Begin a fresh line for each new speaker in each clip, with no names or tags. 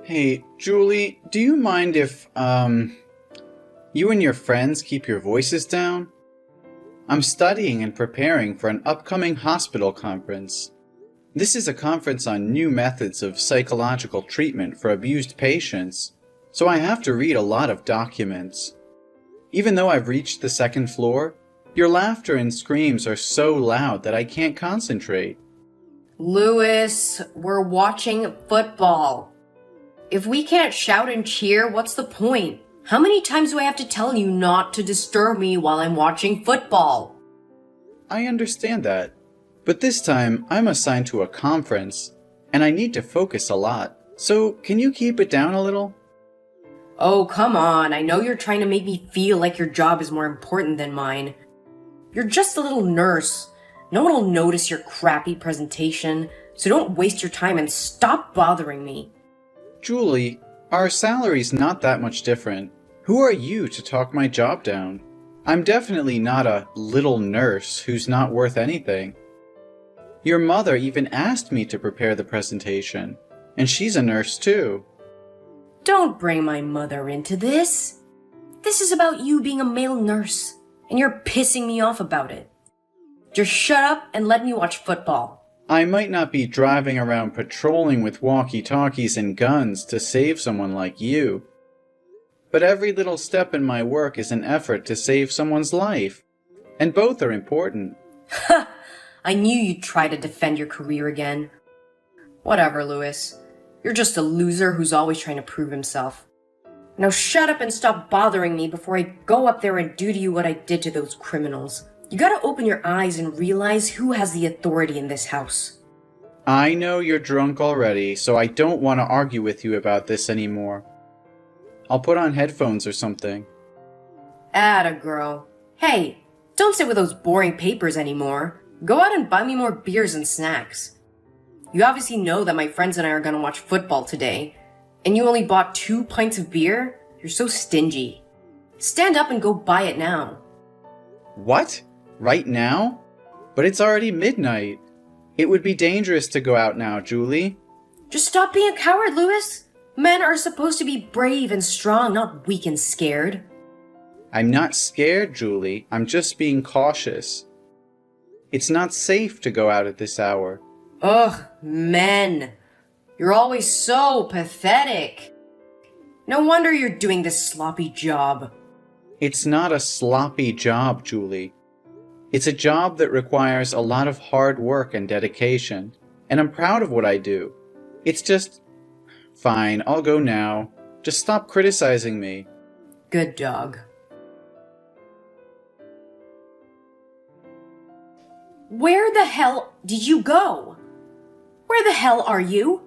Hey, Julie, do you mind if, you and your friends keep your voices down? I'm studying and preparing for an upcoming hospital conference. This is a conference on new methods of psychological treatment for abused patients, so I have to read a lot of documents. Even though I've reached the second floor, your laughter and screams are so loud that I can't concentrate.
Louis, we're watching football. If we can't shout and cheer, what's the point? How many times do I have to tell you not to disturb me while I'm watching football?
I understand that, but this time I'm assigned to a conference, and I need to focus a lot. So can you keep it down a little?
Oh, come on. I know you're trying to make me feel like your job is more important than mine. You're just a little nurse. No one will notice your crappy presentation, so don't waste your time and stop bothering me.
Julie, our salary's not that much different. Who are you to talk my job down? I'm definitely not a little nurse who's not worth anything. Your mother even asked me to prepare the presentation, and she's a nurse too.
Don't bring my mother into this. This is about you being a male nurse, and you're pissing me off about it. Just shut up and let me watch football.
I might not be driving around patrolling with walkie-talkies and guns to save someone like you. But every little step in my work is an effort to save someone's life. And both are important.
Ha! I knew you'd try to defend your career again. Whatever, Louis. You're just a loser who's always trying to prove himself. Now shut up and stop bothering me before I go up there and do to you what I did to those criminals. You gotta open your eyes and realize who has the authority in this house.
I know you're drunk already, so I don't want to argue with you about this anymore. I'll put on headphones or something.
Atta girl. Hey, don't sit with those boring papers anymore. Go out and buy me more beers and snacks. You obviously know that my friends and I are gonna watch football today, and you only bought 2 pints of beer? You're so stingy. Stand up and go buy it now.
What? Right now? But it's already midnight. It would be dangerous to go out now, Julie.
Just stop being a coward, Louis. Men are supposed to be brave and strong, not weak and scared.
I'm not scared, Julie. I'm just being cautious. It's not safe to go out at this hour.
Ugh, men. You're always so pathetic. No wonder you're doing this sloppy job.
It's not a sloppy job, Julie. It's a job that requires a lot of hard work and dedication, and I'm proud of what I do. It's just... Fine, I'll go now. Just stop criticizing me.
Good dog. Where the hell did you go? Where the hell are you?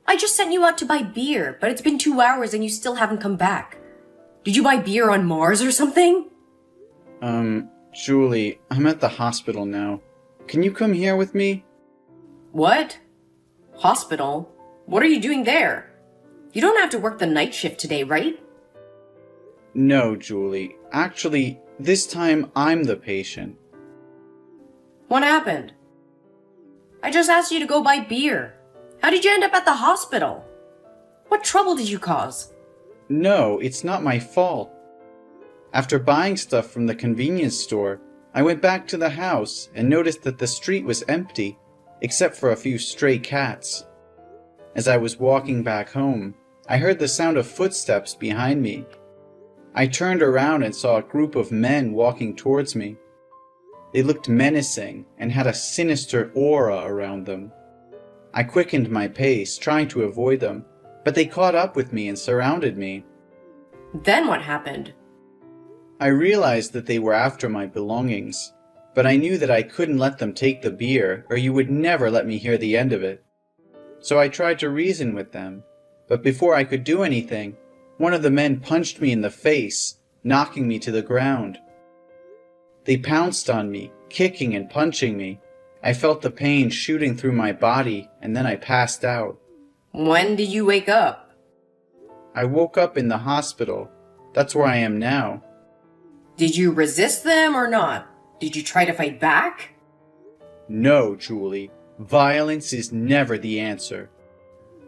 I just sent you out to buy beer, but it's been 2 hours and you still haven't come back. Did you buy beer on Mars or something?
Julie, I'm at the hospital now. Can you come here with me?
What? Hospital? What are you doing there? You don't have to work the night shift today, right?
No, Julie. Actually, this time I'm the patient.
What happened? I just asked you to go buy beer. How did you end up at the hospital? What trouble did you cause?
No, it's not my fault. After buying stuff from the convenience store, I went back to the house and noticed that the street was empty, except for a few stray cats. As I was walking back home, I heard the sound of footsteps behind me. I turned around and saw a group of men walking towards me. They looked menacing and had a sinister aura around them. I quickened my pace, trying to avoid them, but they caught up with me and surrounded me.
Then what happened?
I realized that they were after my belongings, but I knew that I couldn't let them take the beer, or you would never let me hear the end of it. So I tried to reason with them, but before I could do anything, one of the men punched me in the face, knocking me to the ground. They pounced on me, kicking and punching me. I felt the pain shooting through my body, and then I passed out.
When did you wake up?
I woke up in the hospital. That's where I am now.
Did you resist them or not? Did you try to fight back?
No, Julie. Violence is never the answer.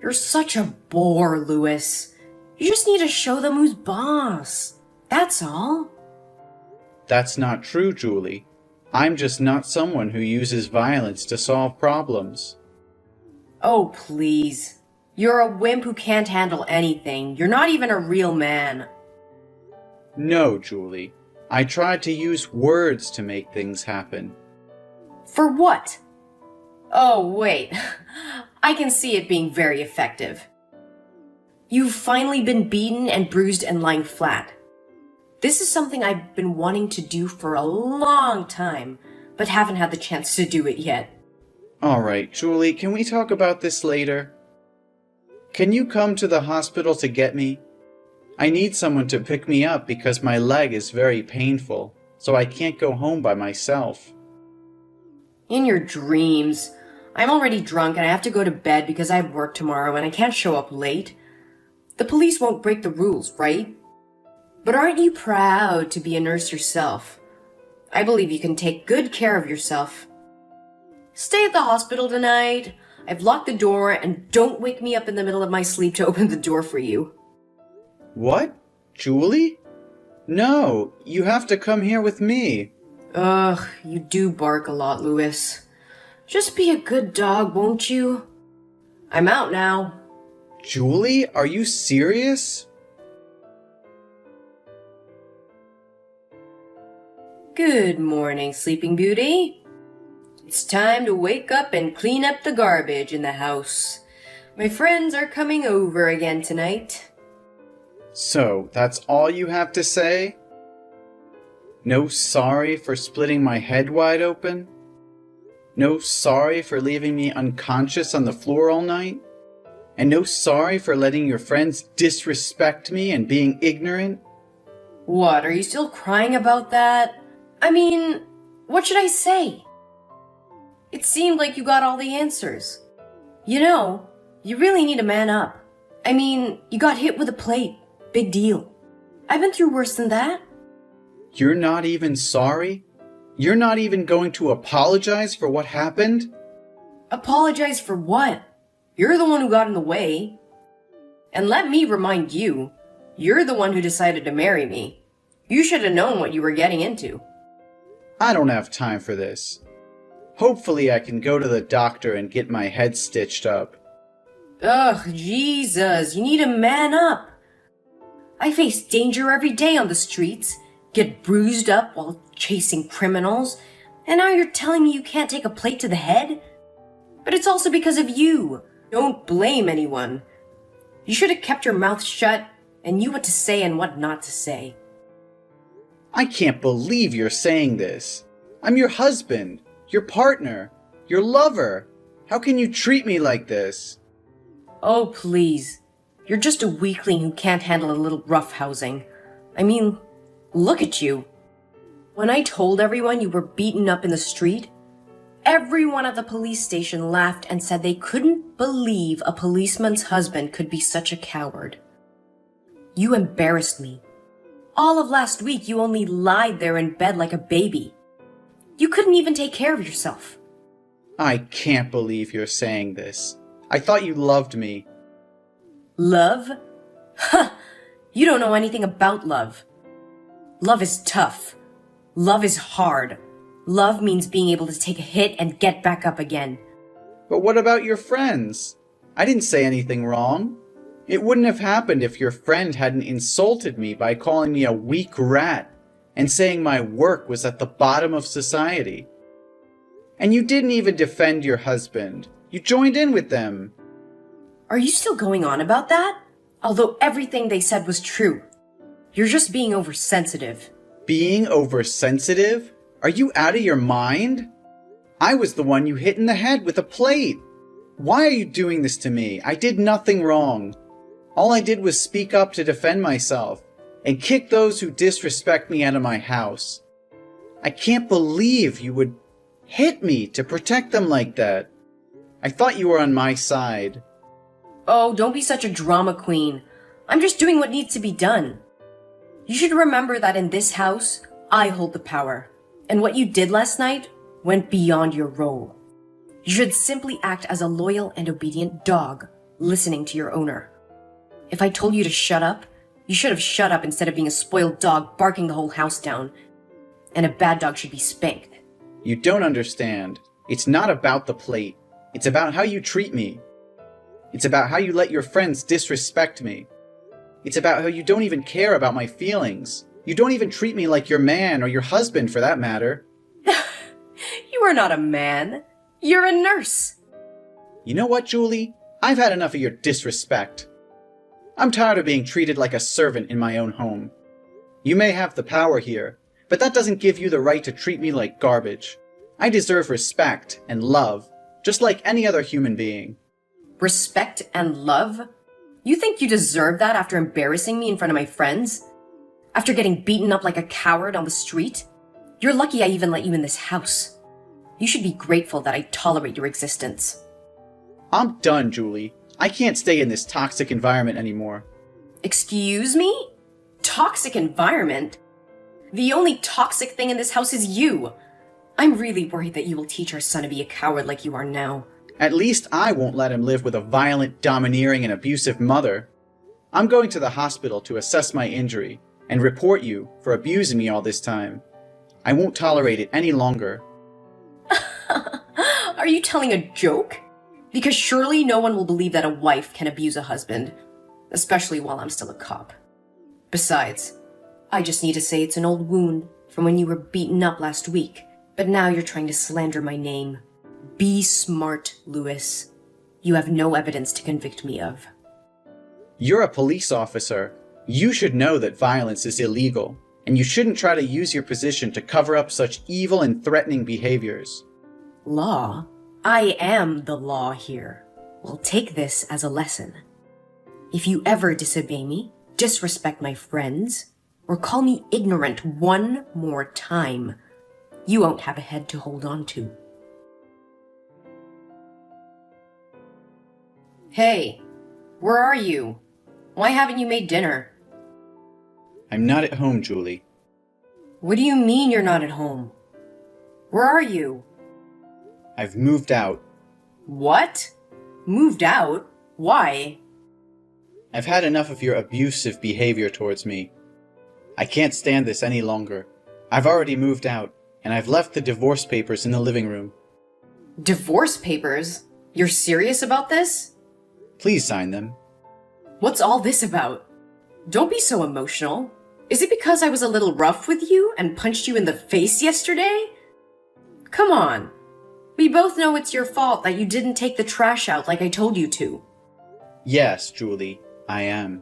You're such a bore, Louis. You just need to show them who's boss. That's all.
That's not true, Julie. I'm just not someone who uses violence to solve problems.
Oh, please. You're a wimp who can't handle anything. You're not even a real man.
No, Julie. I tried to use words to make things happen.
For what? Oh, wait. I can see it being very effective. You've finally been beaten and bruised and lying flat. This is something I've been wanting to do for a long time, but haven't had the chance to do it yet.
All right, Julie, can we talk about this later? Can you come to the hospital to get me? I need someone to pick me up because my leg is very painful, so I can't go home by myself.
In your dreams. I'm already drunk and I have to go to bed because I have work tomorrow and I can't show up late. The police won't break the rules, right? But aren't you proud to be a nurse yourself? I believe you can take good care of yourself. Stay at the hospital tonight. I've locked the door and don't wake me up in the middle of my sleep to open the door for you.
What? Julie? No, you have to come here with me.
Ugh, you do bark a lot, Louis. Just be a good dog, won't you? I'm out now.
Julie, are you serious?
Good morning, Sleeping Beauty. It's time to wake up and clean up the garbage in the house. My friends are coming over again tonight.
So, that's all you have to say? No sorry for splitting my head wide open? No sorry for leaving me unconscious on the floor all night? And no sorry for letting your friends disrespect me and being ignorant?
What, are you still crying about that? I mean, what should I say? It seemed like you got all the answers. You know, you really need to man up. I mean, you got hit with a plate. Big deal. I've been through worse than that.
You're not even sorry? You're not even going to apologize for what happened?
Apologize for what? You're the one who got in the way. And let me remind you, you're the one who decided to marry me. You should have known what you were getting into.
I don't have time for this. Hopefully I can go to the doctor and get my head stitched up.
Ugh, Jesus, you need to man up. I face danger every day on the streets, get bruised up while chasing criminals, and now you're telling me you can't take a plate to the head? But it's also because of you. Don't blame anyone. You should have kept your mouth shut and knew what to say and what not to say.
I can't believe you're saying this. I'm your husband, your partner, your lover. How can you treat me like this?
Oh, please. You're just a weakling who can't handle a little roughhousing. I mean, look at you. When I told everyone you were beaten up in the street, everyone at the police station laughed and said they couldn't believe a policeman's husband could be such a coward. You embarrassed me. All of last week you only lied there in bed like a baby. You couldn't even take care of yourself.
I can't believe you're saying this. I thought you loved me.
Love? Huh! You don't know anything about love. Love is tough. Love is hard. Love means being able to take a hit and get back up again.
But what about your friends? I didn't say anything wrong. It wouldn't have happened if your friend hadn't insulted me by calling me a weak rat and saying my work was at the bottom of society. And you didn't even defend your husband. You joined in with them.
Are you still going on about that? Although everything they said was true. You're just being oversensitive.
Being oversensitive? Are you out of your mind? I was the one you hit in the head with a plate. Why are you doing this to me? I did nothing wrong. All I did was speak up to defend myself and kick those who disrespect me out of my house. I can't believe you would hit me to protect them like that. I thought you were on my side.
Oh, don't be such a drama queen. I'm just doing what needs to be done. You should remember that in this house, I hold the power. And what you did last night went beyond your role. You should simply act as a loyal and obedient dog, listening to your owner. If I told you to shut up, you should have shut up instead of being a spoiled dog barking the whole house down. And a bad dog should be spanked.
You don't understand. It's not about the plate. It's about how you treat me. It's about how you let your friends disrespect me. It's about how you don't even care about my feelings. You don't even treat me like your man or your husband, for that matter.
You are not a man. You're a nurse.
You know what, Julie? I've had enough of your disrespect. I'm tired of being treated like a servant in my own home. You may have the power here, but that doesn't give you the right to treat me like garbage. I deserve respect and love, just like any other human being.
Respect and love? You think you deserve that after embarrassing me in front of my friends? After getting beaten up like a coward on the street? You're lucky I even let you in this house. You should be grateful that I tolerate your existence.
I'm done, Julie. I can't stay in this toxic environment anymore.
Excuse me? Toxic environment? The only toxic thing in this house is you. I'm really worried that you will teach our son to be a coward like you are now.
At least I won't let him live with a violent, domineering, and abusive mother. I'm going to the hospital to assess my injury and report you for abusing me all this time. I won't tolerate it any longer.
Are you telling a joke? Because surely no one will believe that a wife can abuse a husband, especially while I'm still a cop. Besides, I just need to say it's an old wound from when you were beaten up last week, but now you're trying to slander my name. Be smart, Lewis. You have no evidence to convict me of.
You're a police officer. You should know that violence is illegal, and you shouldn't try to use your position to cover up such evil and threatening behaviors.
Law? I am the law here. Well, take this as a lesson. If you ever disobey me, disrespect my friends, or call me ignorant one more time, you won't have a head to hold on to. Hey, where are you? Why haven't you made dinner?
I'm not at home, Julie.
What do you mean you're not at home? Where are you?
I've moved out.
What? Moved out? Why?
I've had enough of your abusive behavior towards me. I can't stand this any longer. I've already moved out, and I've left the divorce papers in the living room.
Divorce papers? You're serious about this?
Please sign them.
What's all this about? Don't be so emotional. Is it because I was a little rough with you and punched you in the face yesterday? Come on. We both know it's your fault that you didn't take the trash out like I told you to.
Yes, Julie, I am.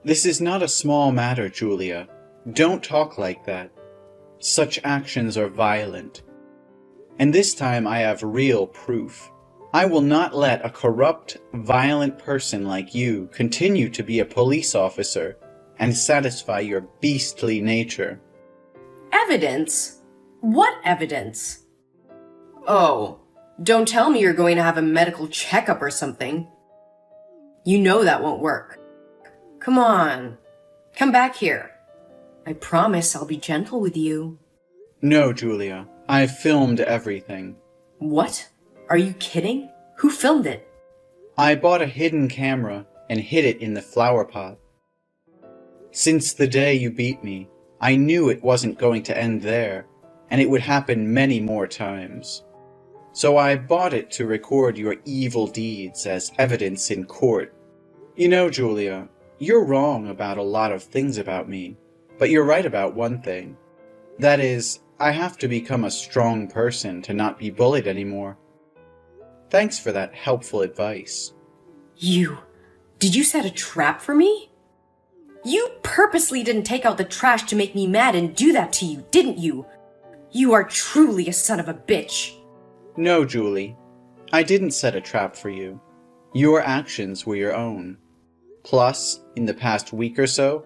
This is not a small matter, Julia. Don't talk like that. Such actions are violent. And this time I have real proof. I will not let a corrupt, violent person like you continue to be a police officer and satisfy your beastly nature.
Evidence? What evidence? Oh, don't tell me you're going to have a medical checkup or something. You know that won't work. Come on, come back here. I promise I'll be gentle with you.
No, Julia, I've filmed everything.
What? Are you kidding? Who filmed it?
I bought a hidden camera and hid it in the flower pot. Since the day you beat me, I knew it wasn't going to end there, and it would happen many more times. So I bought it to record your evil deeds as evidence in court. You know, Julia, you're wrong about a lot of things about me, but you're right about one thing. That is, I have to become a strong person to not be bullied anymore. Thanks for that helpful advice.
Did you set a trap for me? You purposely didn't take out the trash to make me mad and do that to you, didn't you? You are truly a son of a bitch.
No, Julie. I didn't set a trap for you. Your actions were your own. Plus, in the past week or so,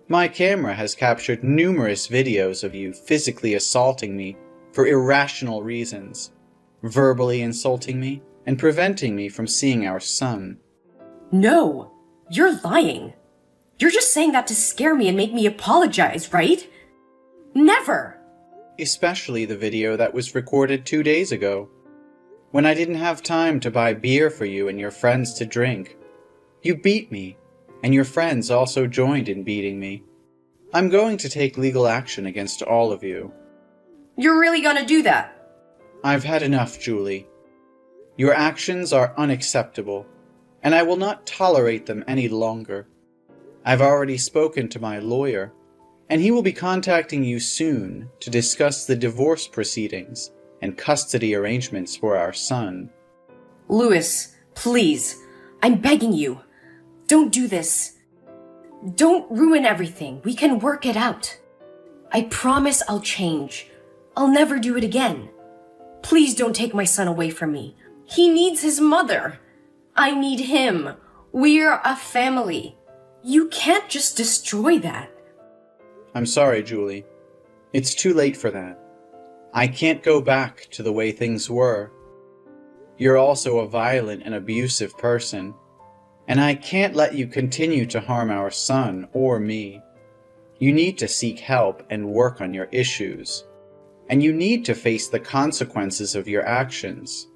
my camera has captured numerous videos of you physically assaulting me for irrational reasons, verbally insulting me, and preventing me from seeing our son.
No, you're lying. You're just saying that to scare me and make me apologize, right? Never!
Especially the video that was recorded 2 days ago. when I didn't have time to buy beer for you and your friends to drink. You beat me, and your friends also joined in beating me. I'm going to take legal action against all of you.
You're really gonna do that?
I've had enough, Julie. Your actions are unacceptable, and I will not tolerate them any longer. I've already spoken to my lawyer, and he will be contacting you soon to discuss the divorce proceedings and custody arrangements for our son.
Louis, please, I'm begging you. Don't do this. Don't ruin everything. We can work it out. I promise I'll change. I'll never do it again. Please don't take my son away from me. He needs his mother. I need him. We're a family. You can't just destroy that.
I'm sorry, Julie. It's too late for that. I can't go back to the way things were. You're also a violent and abusive person, and I can't let you continue to harm our son or me. You need to seek help and work on your issues, and you need to face the consequences of your actions.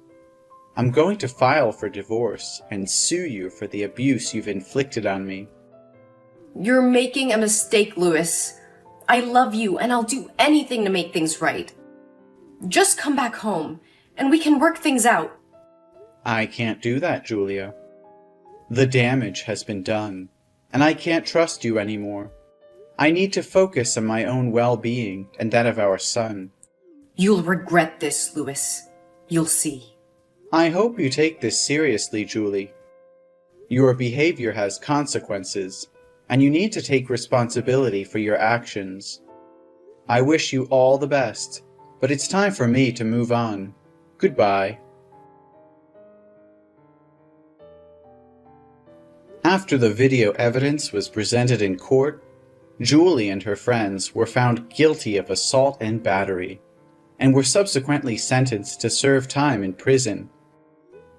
I'm going to file for divorce and sue you for the abuse you've inflicted on me.
You're making a mistake, Louis. I love you, and I'll do anything to make things right. Just come back home, and we can work things out.
I can't do that, Julia. The damage has been done, and I can't trust you anymore. I need to focus on my own well-being and that of our son.
You'll regret this, Louis. You'll see.
I hope you take this seriously, Julie. Your behavior has consequences, and you need to take responsibility for your actions. I wish you all the best, but it's time for me to move on. Goodbye. After the video evidence was presented in court, Julie and her friends were found guilty of assault and battery, and were subsequently sentenced to serve time in prison.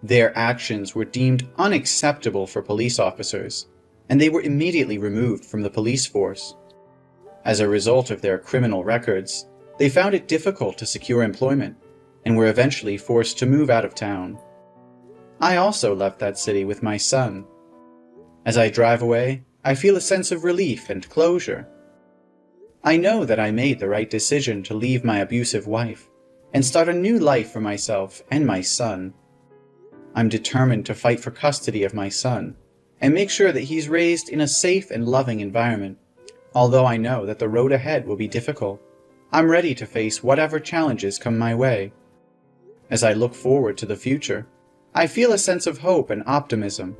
Their actions were deemed unacceptable for police officers, and they were immediately removed from the police force. As a result of their criminal records, they found it difficult to secure employment, and were eventually forced to move out of town. I also left that city with my son. As I drive away, I feel a sense of relief and closure. I know that I made the right decision to leave my abusive wife and start a new life for myself and my son. I'm determined to fight for custody of my son and make sure that he's raised in a safe and loving environment. Although I know that the road ahead will be difficult, I'm ready to face whatever challenges come my way. As I look forward to the future, I feel a sense of hope and optimism,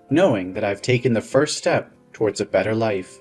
knowing that I've taken the first step towards a better life.